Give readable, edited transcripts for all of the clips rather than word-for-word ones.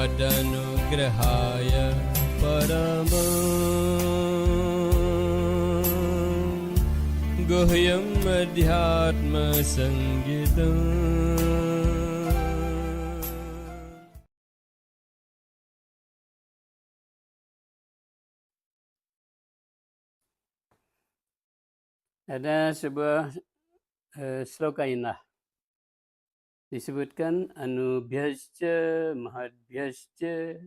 Tadanugrahaya paramam guhyam adhyatma sangitam. Ada sebuah sloka indah disebutkan anubhyascha mahadbyascha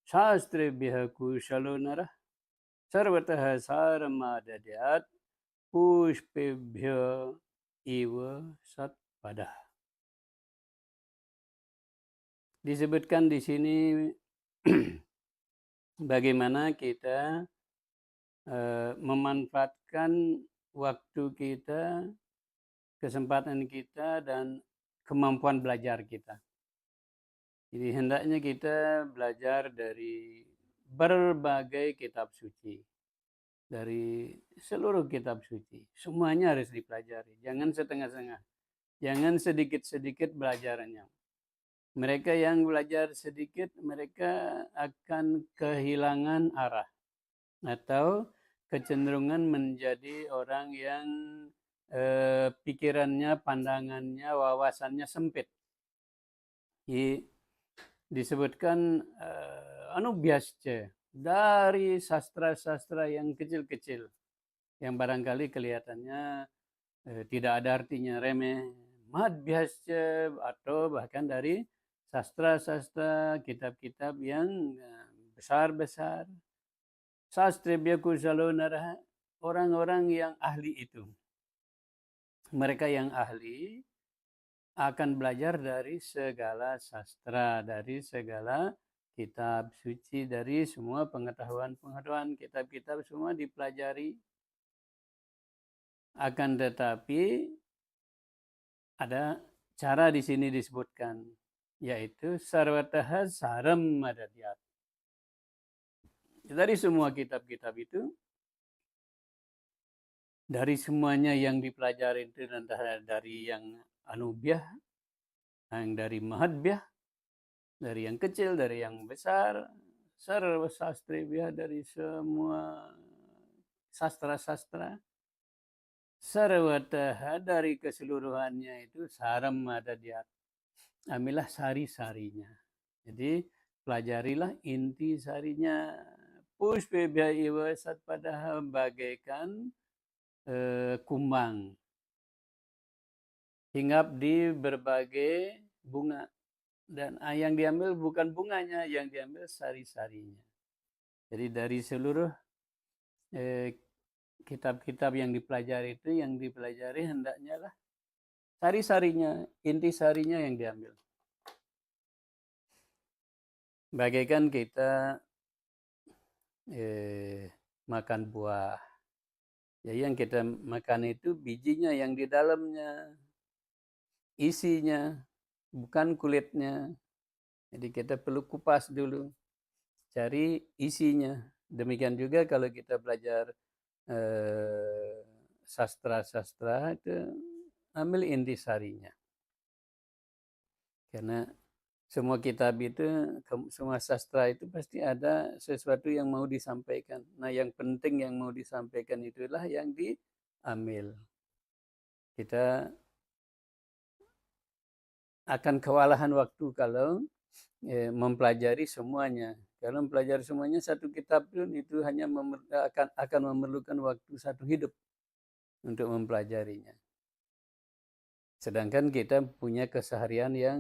shastrebhyah kushalo narah sarvatah saramadyat pushpebhya iwa satpadah. Disebutkan di sini bagaimana kita memanfaatkan waktu kita, kesempatan kita, dan kemampuan belajar kita. Jadi hendaknya kita belajar dari berbagai kitab suci. Dari seluruh kitab suci. Semuanya harus dipelajari. Jangan setengah-setengah. Jangan sedikit-sedikit belajarannya. Mereka yang belajar sedikit, mereka akan kehilangan arah. Atau kecenderungan menjadi orang yang pikirannya, pandangannya, wawasannya sempit. Disebutkan anubhyascha dari sastra-sastra yang kecil-kecil, yang barangkali kelihatannya tidak ada artinya, remeh, madhyascha, atau bahkan dari sastra-sastra, kitab-kitab yang besar-besar. Sastrebya kusalo narah, orang-orang yang ahli itu. Mereka yang ahli akan belajar dari segala sastra, dari segala kitab suci, dari semua pengetahuan-pengetahuan, kitab-kitab semua dipelajari. Akan tetapi ada cara di sini disebutkan, yaitu sarvataha saram madadyat. Dari semua kitab-kitab itu, dari semuanya yang dipelajari itu, dari yang anubhyah, yang dari mahadbyah, dari yang kecil, dari yang besar, sarva sastrebhyah, dari semua sastra-sastra, sarvataha, dari keseluruhannya itu saram madadyat. Ambillah sari-sarinya. Jadi pelajarilah inti sarinya. Pushpebhya iwa satpadah, bagaikan kumbang hinggap di berbagai bunga, dan yang diambil bukan bunganya, yang diambil sari-sarinya. Jadi dari seluruh kitab-kitab yang dipelajari itu, yang dipelajari hendaknya lah sari-sarinya, inti sarinya yang diambil. Bagaikan kita makan buah. Jadi yang kita makan itu bijinya, yang di dalamnya, isinya, bukan kulitnya. Jadi kita perlu kupas dulu, cari isinya. Demikian juga kalau kita belajar sastra-sastra, itu ambil inti sarinya. Karena semua kitab itu, semua sastra itu pasti ada sesuatu yang mau disampaikan. Nah, yang penting yang mau disampaikan itulah yang diambil. Kita akan kewalahan waktu kalau mempelajari semuanya. Kalau mempelajari semuanya, satu kitab pun itu hanya akan memerlukan waktu satu hidup untuk mempelajarinya. Sedangkan kita punya keseharian yang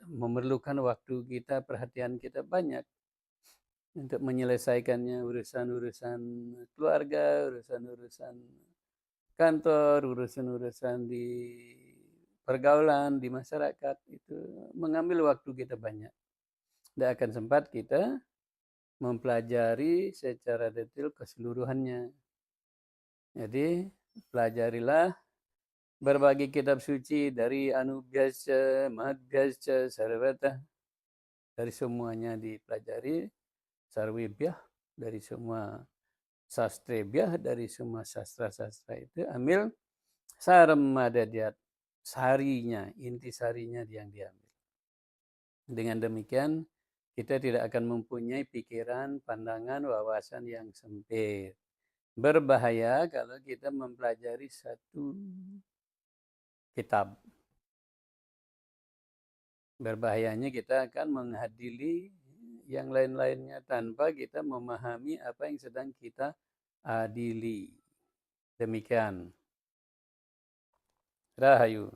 memerlukan waktu kita, perhatian kita banyak untuk menyelesaikannya, urusan-urusan keluarga, urusan-urusan kantor, urusan-urusan di pergaulan, di masyarakat, itu mengambil waktu kita banyak. Tidak akan sempat kita mempelajari secara detail keseluruhannya. Jadi pelajarilah berbagai kitab suci, dari anubhyascha, mahadbyascha, sarvata, dari semuanya dipelajari, sarvibhyah, dari semua sastrebhyah, dari semua sastra-sastra itu ambil saram madadyat, sarinya, inti sarinya yang diambil. Dengan demikian, kita tidak akan mempunyai pikiran, pandangan, wawasan yang sempit. Berbahaya kalau kita mempelajari satu kitab. Berbahayanya kita akan menghadili yang lain-lainnya tanpa kita memahami apa yang sedang kita adili. Demikian. Rahayu.